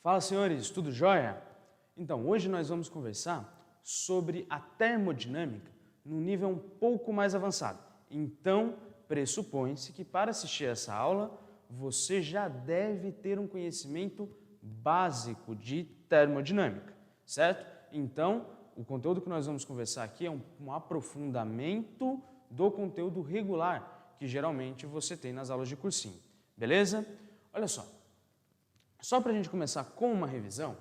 Fala, senhores, tudo jóia? Então, hoje nós vamos conversar sobre a termodinâmica num nível um pouco mais avançado. Então, pressupõe-se que para assistir essa aula, você já deve ter um conhecimento básico de termodinâmica, certo? Então, o conteúdo que nós vamos conversar aqui é um aprofundamento do conteúdo regular que geralmente você tem nas aulas de cursinho, beleza? Olha só para a gente começar com uma revisão,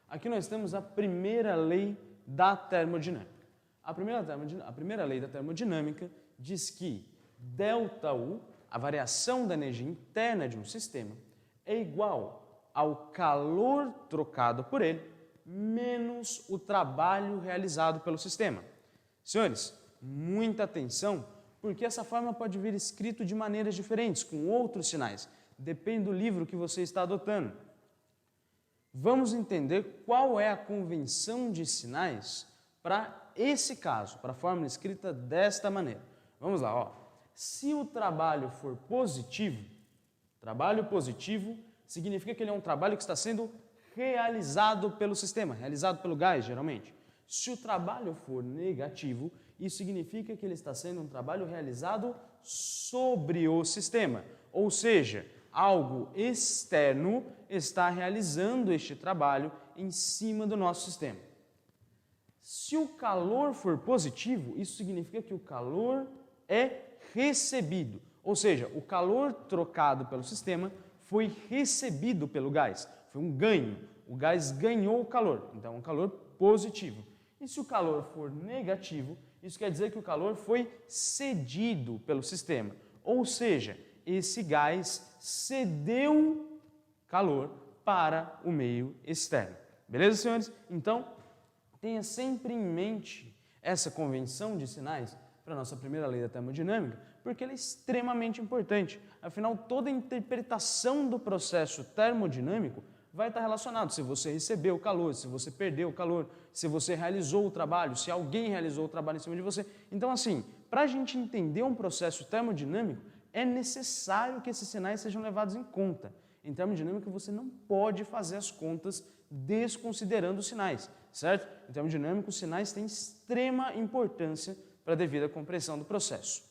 aqui nós temos a primeira lei da termodinâmica. A primeira lei da termodinâmica diz que ΔU, a variação da energia interna de um sistema, é igual ao calor trocado por ele menos o trabalho realizado pelo sistema. Senhores, muita atenção, porque essa fórmula pode vir escrito de maneiras diferentes, com outros sinais. Depende do livro que você está adotando. Vamos entender qual é a convenção de sinais para esse caso, para a fórmula escrita desta maneira. Vamos lá, ó. Se o trabalho for positivo, trabalho positivo significa que ele é um trabalho que está sendo realizado pelo sistema, realizado pelo gás, geralmente. Se o trabalho for negativo, isso significa que ele está sendo um trabalho realizado sobre o sistema, ou seja, algo externo está realizando este trabalho em cima do nosso sistema. Se o calor for positivo, isso significa que o calor é recebido, ou seja, o calor trocado pelo sistema foi recebido pelo gás, foi um ganho, o gás ganhou o calor, então é um calor positivo. E se o calor for negativo, isso quer dizer que o calor foi cedido pelo sistema, ou seja, esse gás cedeu calor para o meio externo. Beleza, senhores? Então, tenha sempre em mente essa convenção de sinais para a nossa primeira lei da termodinâmica, porque ela é extremamente importante. Afinal, toda a interpretação do processo termodinâmico vai estar relacionado se você recebeu o calor, se você perdeu o calor, se você realizou o trabalho, se alguém realizou o trabalho em cima de você. Então, assim, para a gente entender um processo termodinâmico, é necessário que esses sinais sejam levados em conta. Em termodinâmica, você não pode fazer as contas desconsiderando os sinais, certo? Em termodinâmica, os sinais têm extrema importância para a devida compreensão do processo.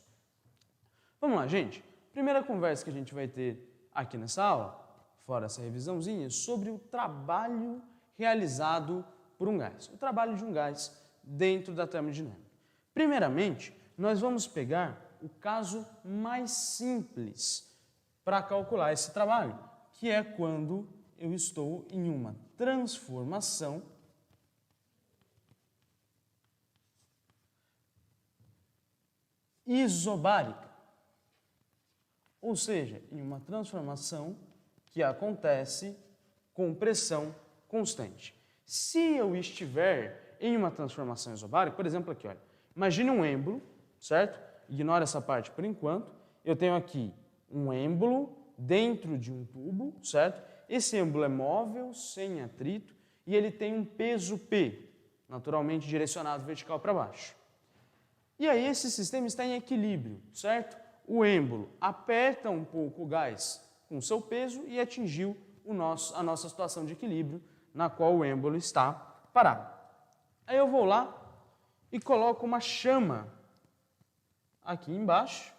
Vamos lá, gente. Primeira conversa que a gente vai ter aqui nessa aula, fora essa revisãozinha, sobre o trabalho realizado por um gás. O trabalho de um gás dentro da termodinâmica. Primeiramente, nós vamos pegar o caso mais simples para calcular esse trabalho, que é quando eu estou em uma transformação isobárica, ou seja, em uma transformação que acontece com pressão constante. Se eu estiver em uma transformação isobárica, por exemplo, aqui, olha, imagine um êmbolo, certo? Ignora essa parte por enquanto. Eu tenho aqui um êmbolo dentro de um tubo, certo? Esse êmbolo é móvel, sem atrito, e ele tem um peso P, naturalmente direcionado vertical para baixo. E aí esse sistema está em equilíbrio, certo? O êmbolo aperta um pouco o gás com seu peso e atingiu a nossa situação de equilíbrio, na qual o êmbolo está parado. Aí eu vou lá e coloco uma chama aqui embaixo.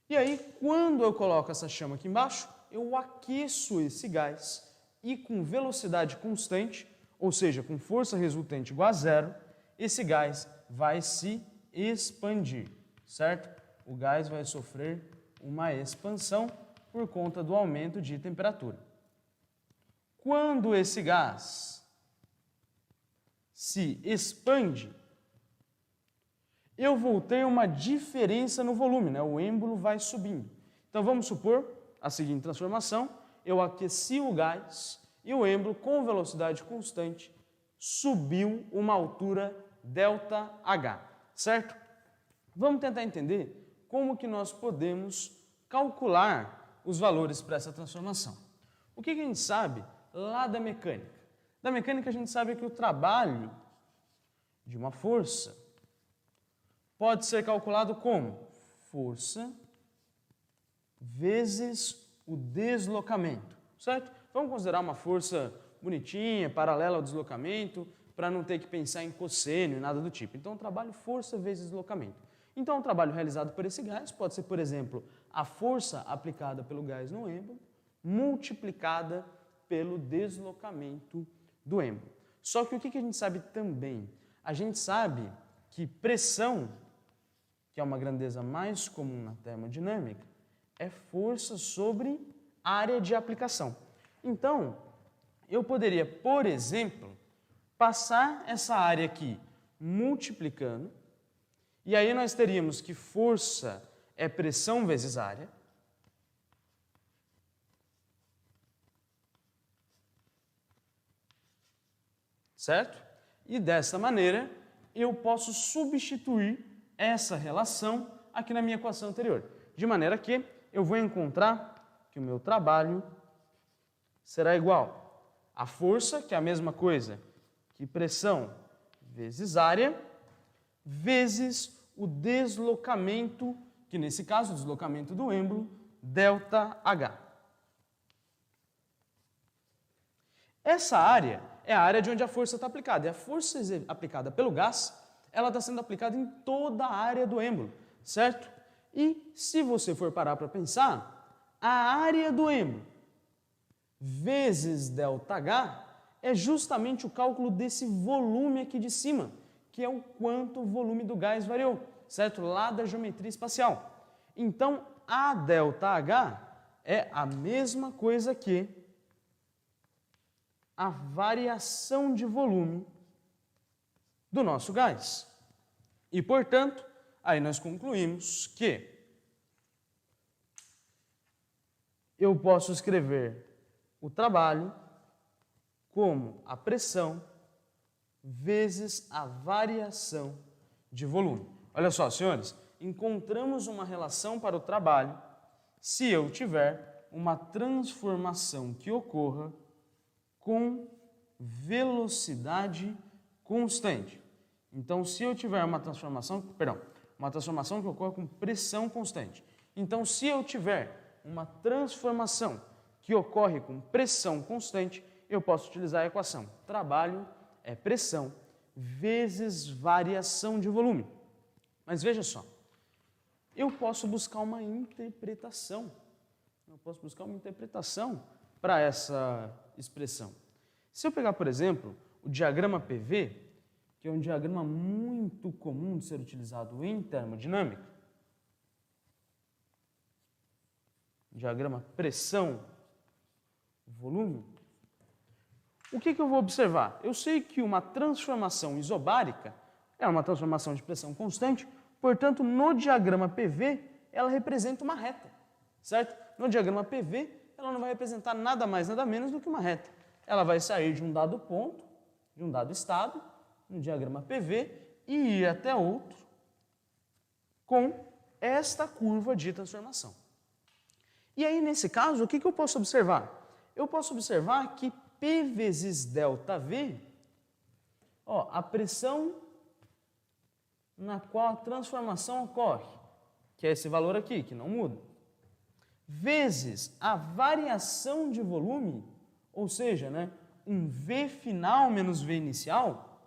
E aí, quando eu coloco essa chama aqui embaixo, eu aqueço esse gás e com velocidade constante, ou seja, com força resultante igual a zero, esse gás vai se expandir, certo? O gás vai sofrer uma expansão por conta do aumento de temperatura. Quando esse gás se expande, eu vou ter uma diferença no volume, né? O êmbolo vai subindo. Então, vamos supor a seguinte transformação. Eu aqueci o gás e o êmbolo, com velocidade constante, subiu uma altura ΔH, certo? Vamos tentar entender como que nós podemos calcular os valores para essa transformação. O que a gente sabe lá da mecânica? Da mecânica, a gente sabe que o trabalho de uma força pode ser calculado como força vezes o deslocamento, certo? Vamos considerar uma força bonitinha, paralela ao deslocamento, para não ter que pensar em cosseno e nada do tipo. Então, eu trabalho força vezes deslocamento. Então, o trabalho realizado por esse gás pode ser, por exemplo, a força aplicada pelo gás no êmbolo multiplicada pelo deslocamento do êmbolo. Só que o que a gente sabe também? A gente sabe que pressão, que é uma grandeza mais comum na termodinâmica, é força sobre área de aplicação. Então, eu poderia, por exemplo, passar essa área aqui multiplicando, e aí nós teríamos que força é pressão vezes área. Certo? E dessa maneira, eu posso substituir essa relação aqui na minha equação anterior. De maneira que eu vou encontrar que o meu trabalho será igual a força, que é a mesma coisa que pressão vezes área, vezes o deslocamento, que nesse caso o deslocamento do êmbolo, ΔH. Essa área é a área de onde a força está aplicada. E a força aplicada pelo gás, ela está sendo aplicada em toda a área do êmbolo, certo? E se você for parar para pensar, a área do êmbolo vezes ΔH é justamente o cálculo desse volume aqui de cima, que é o quanto o volume do gás variou, certo? Lá da geometria espacial. Então, a ΔH é a mesma coisa que a variação de volume do nosso gás. E, portanto, aí nós concluímos que eu posso escrever o trabalho como a pressão vezes a variação de volume. Olha só, senhores, encontramos uma relação para o trabalho se eu tiver uma transformação que ocorra com velocidade constante. Então, se eu tiver uma transformação que ocorre com pressão constante. Então, se eu tiver uma transformação que ocorre com pressão constante, eu posso utilizar a equação. Trabalho é pressão vezes variação de volume. Mas veja só, eu posso buscar uma interpretação. Para essa expressão. Se eu pegar, por exemplo, o diagrama PV, que é um diagrama muito comum de ser utilizado em termodinâmica, diagrama pressão-volume, o que eu vou observar? Eu sei que uma transformação isobárica é uma transformação de pressão constante, portanto, no diagrama PV, ela representa uma reta, certo? No diagrama PV, ela não vai representar nada mais, nada menos do que uma reta. Ela vai sair de um dado ponto, de um dado estado, no diagrama PV, e ir até outro com esta curva de transformação. E aí, nesse caso, o que eu posso observar? Eu posso observar que P vezes ΔV, a pressão na qual a transformação ocorre, que é esse valor aqui, que não muda, vezes a variação de volume, ou seja, um V final menos V inicial,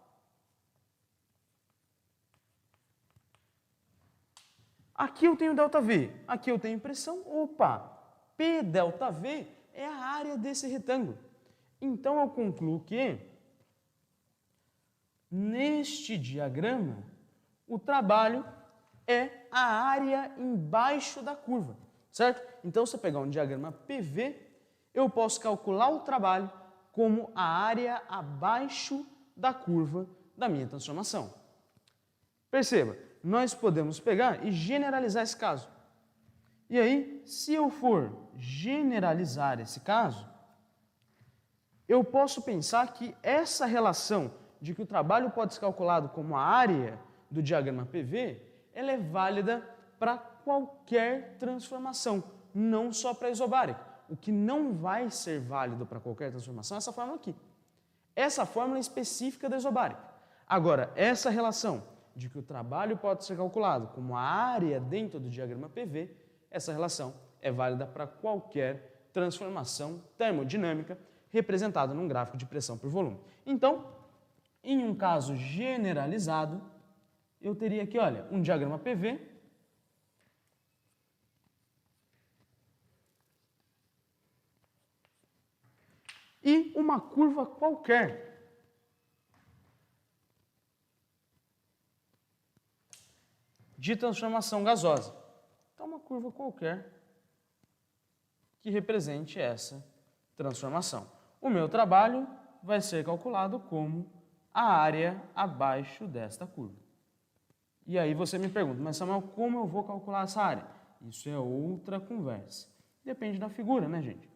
aqui eu tenho ΔV, aqui eu tenho pressão, P ΔV é a área desse retângulo. Então, eu concluo que, neste diagrama, o trabalho é a área embaixo da curva, certo? Então, se eu pegar um diagrama PV, eu posso calcular o trabalho como a área abaixo da curva da minha transformação. Perceba, nós podemos pegar e generalizar esse caso. E aí, se eu for generalizar esse caso, eu posso pensar que essa relação de que o trabalho pode ser calculado como a área do diagrama PV, ela é válida para qualquer transformação, não só para a isobárica. O que não vai ser válido para qualquer transformação é essa fórmula aqui. Essa fórmula é específica da isobárica. Agora, essa relação de que o trabalho pode ser calculado como a área dentro do diagrama PV, essa relação é válida para qualquer transformação termodinâmica representada num gráfico de pressão por volume. Então, em um caso generalizado, eu teria aqui, olha, um diagrama PV e uma curva qualquer de transformação gasosa. Então, uma curva qualquer que represente essa transformação. O meu trabalho vai ser calculado como a área abaixo desta curva. E aí você me pergunta, mas Samuel, como eu vou calcular essa área? Isso é outra conversa. Depende da figura, né, gente?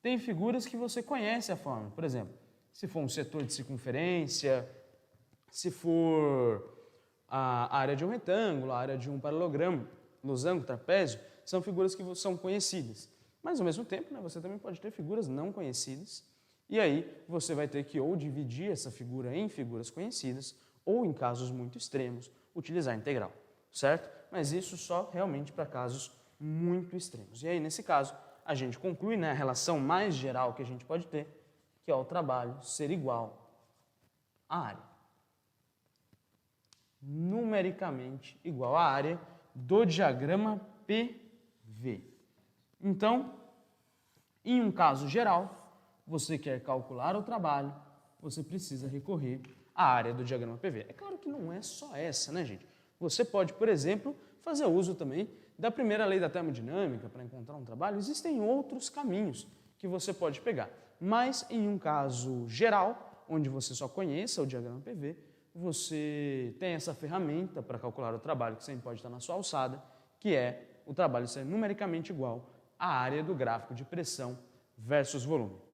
Tem figuras que você conhece a fórmula. Por exemplo, se for um setor de circunferência, se for a área de um retângulo, a área de um paralelogramo, losango, trapézio, são figuras que são conhecidas. Mas, ao mesmo tempo, né, você também pode ter figuras não conhecidas. E aí, você vai ter que ou dividir essa figura em figuras conhecidas, ou, em casos muito extremos, utilizar a integral, certo? Mas isso só realmente para casos muito extremos. E aí, nesse caso, a gente conclui, né, a relação mais geral que a gente pode ter, que é o trabalho ser igual à área. Numericamente igual à área do diagrama PV. Então, em um caso geral, você quer calcular o trabalho, você precisa recorrer à área do diagrama PV. É claro que não é só essa, né, gente? Você pode, por exemplo, fazer uso também da primeira lei da termodinâmica para encontrar um trabalho. Existem outros caminhos que você pode pegar. Mas, em um caso geral, onde você só conheça o diagrama PV, você tem essa ferramenta para calcular o trabalho que sempre pode estar na sua alçada, que é o trabalho ser numericamente igual à área do gráfico de pressão versus volume.